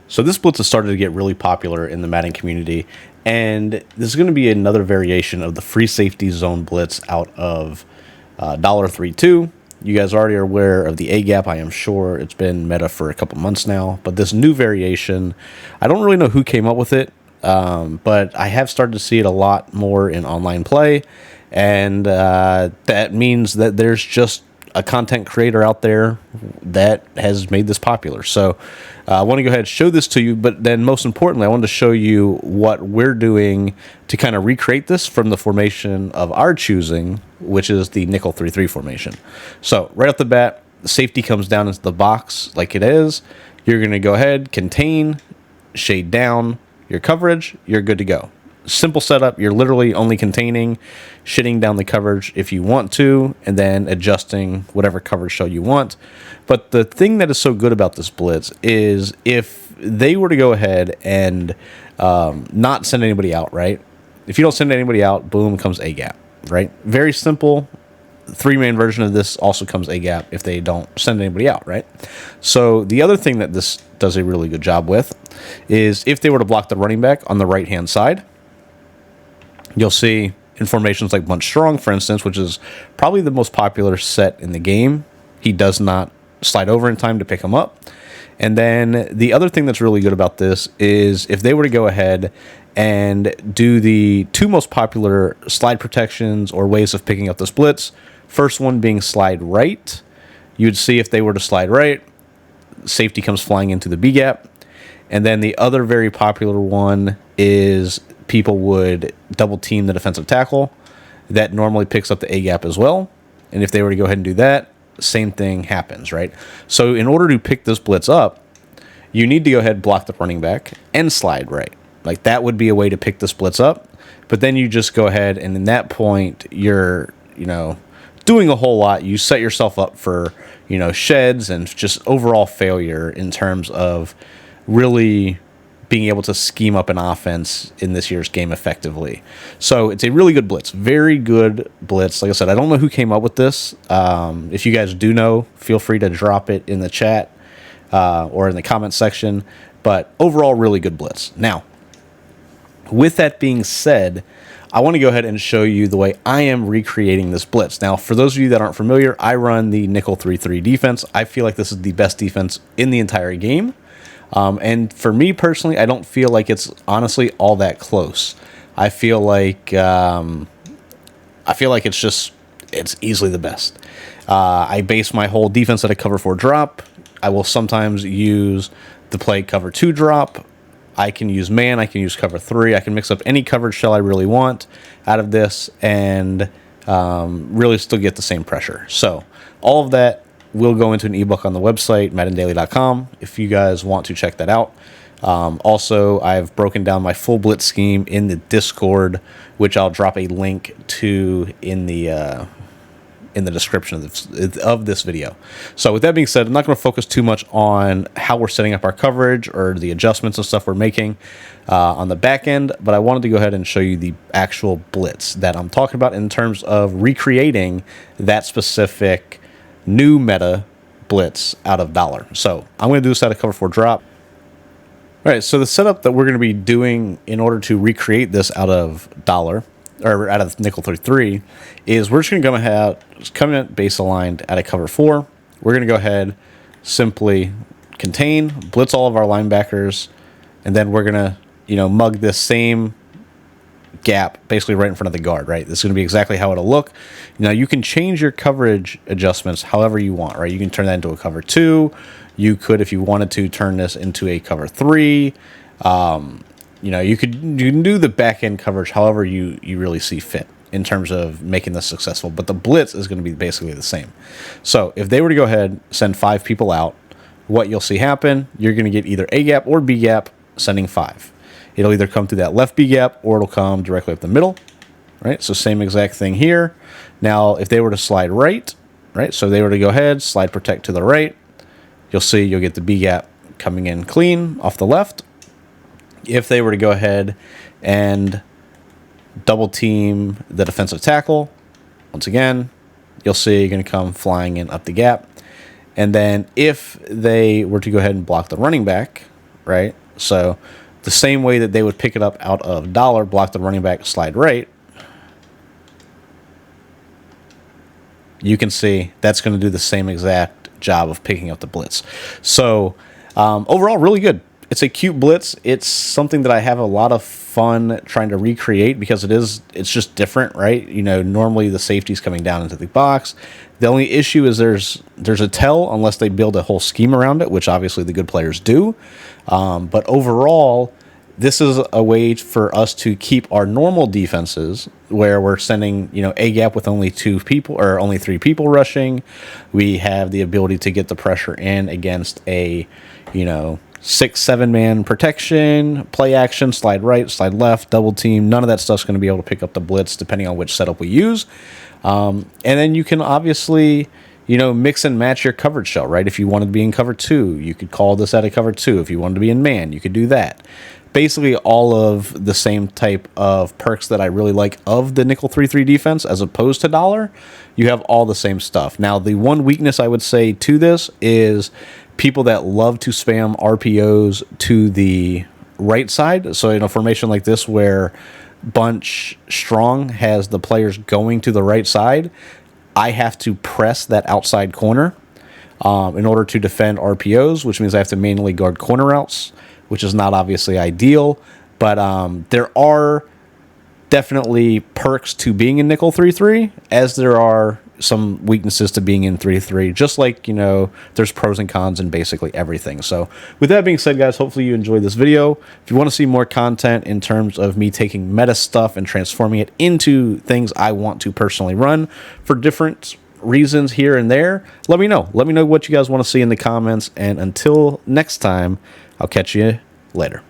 So this blitz has started to get really popular in the Madden community, and this is going to be another variation of the free safety zone blitz out of $3.2. You guys already are aware of the A gap. I am sure it's been meta for a couple months now, but this new variation, I don't really know who came up with it, but I have started to see it a lot more in online play, and that means that there's just a content creator out there that has made this popular. So I want to go ahead and show this to you, but then most importantly, I wanted to show you what we're doing to kind of recreate this from the formation of our choosing, which is the nickel 3-3 formation. So right off the bat, the safety comes down into the box like it is. You're going to go ahead, contain, shade down your coverage, you're good to go. Simple setup. You're literally only containing, shitting down the coverage if you want to, and then adjusting whatever coverage show you want. But the thing that is so good about this blitz is if they were to go ahead and not send anybody out, right? If you don't send anybody out, boom, comes A gap, right? Very simple. 3-man version of this also comes A gap if they don't send anybody out, right? So the other thing that this does a really good job with is if they were to block the running back on the right-hand side, you'll see in formations like bunch strong, for instance, which is probably the most popular set in the game. He does not slide over in time to pick him up. And then the other thing that's really good about this is if they were to go ahead and do the two most popular slide protections or ways of picking up this blitz, first one being slide right, you'd see if they were to slide right, safety comes flying into the B gap. And then the other very popular one is people would double team the defensive tackle. That normally picks up the A gap as well. And if they were to go ahead and do that, same thing happens, right? So in order to pick this blitz up, you need to go ahead and block the running back and slide right. Like that would be a way to pick this blitz up. But then you just go ahead and in that point, you're, doing a whole lot. You set yourself up for, sheds and just overall failure in terms of really being able to scheme up an offense in this year's game effectively. So it's a really good blitz. Very good blitz. Like I said, I don't know who came up with this. If you guys do know, feel free to drop it in the chat or in the comment section. But overall, really good blitz. Now, with that being said, I want to go ahead and show you the way I am recreating this blitz. Now, for those of you that aren't familiar, I run the nickel 3-3 defense. I feel like this is the best defense in the entire game. And for me personally, I don't feel like it's honestly all that close. I feel like it's easily the best. I base my whole defense at a cover 4 drop. I will sometimes use the play cover 2 drop. I can use man. I can use cover 3. I can mix up any coverage shell I really want out of this and really still get the same pressure. So all of that will go into an ebook on the website, maddendaily.com, if you guys want to check that out. Also, I've broken down my full blitz scheme in the Discord, which I'll drop a link to in the description of this video. So with that being said, I'm not going to focus too much on how we're setting up our coverage or the adjustments and stuff we're making on the back end, but I wanted to go ahead and show you the actual blitz that I'm talking about in terms of recreating that specific new meta blitz out of dollar. So I'm going to do this out of cover 4 drop. All right, so the setup that we're going to be doing in order to recreate this out of dollar or out of nickel 3-3 is we're just going to come in base aligned at a cover 4. We're going to go ahead, simply contain, blitz all of our linebackers, and then we're going to, mug this same gap basically right in front of the guard, right? This is going to be exactly how it'll look. Now you can change your coverage adjustments however you want, right? You can turn that into a cover 2. You could, if you wanted to, turn this into a cover 3. You can do the back end coverage however you really see fit in terms of making this successful. But the blitz is going to be basically the same. So if they were to go ahead, send 5 people out, what you'll see happen, you're going to get either A gap or B gap sending 5. It'll either come through that left B gap or it'll come directly up the middle, right? So same exact thing here. Now, if they were to slide right, so they were to go ahead, slide protect to the right, you'll get the B gap coming in clean off the left. If they were to go ahead and double team the defensive tackle, once again, you'll see you're going to come flying in up the gap. And then if they were to go ahead and block the running back, right? So the same way that they would pick it up out of dollar, block the running back, slide right, you can see that's going to do the same exact job of picking up the blitz. So overall, really good. It's a cute blitz. It's something that I have a lot of fun trying to recreate because it's just different, right? You know, normally the safety's coming down into the box. The only issue is there's a tell unless they build a whole scheme around it, which obviously the good players do. But overall, this is a way for us to keep our normal defenses where we're sending, you know, a gap with only 2 people or only 3 people rushing. We have the ability to get the pressure in against a, you know, 6-7 man protection, play action, slide right, slide left, double team. None of that stuff's going to be able to pick up the blitz depending on which setup we use. And then you can obviously, you know, mix and match your coverage shell, right? If you wanted to be in cover 2, you could call this out of cover 2. If you wanted to be in man, you could do that. Basically all of the same type of perks that I really like of the nickel 3-3 defense as opposed to dollar. You have all the same stuff. Now, the one weakness I would say to this is people that love to spam RPOs to the right side. So in a formation like this where bunch strong has the players going to the right side, I have to press that outside corner in order to defend RPOs, which means I have to manually guard corner routes, which is not obviously ideal. But there are definitely perks to being in nickel 3-3, as there are some weaknesses to being in 3-3, just like, you know, there's pros and cons in basically everything. So with that being said, guys, hopefully you enjoyed this video. If you want to see more content in terms of me taking meta stuff and transforming it into things I want to personally run for different reasons here and there, let me know. Let me know what you guys want to see in the comments. And until next time, I'll catch you later.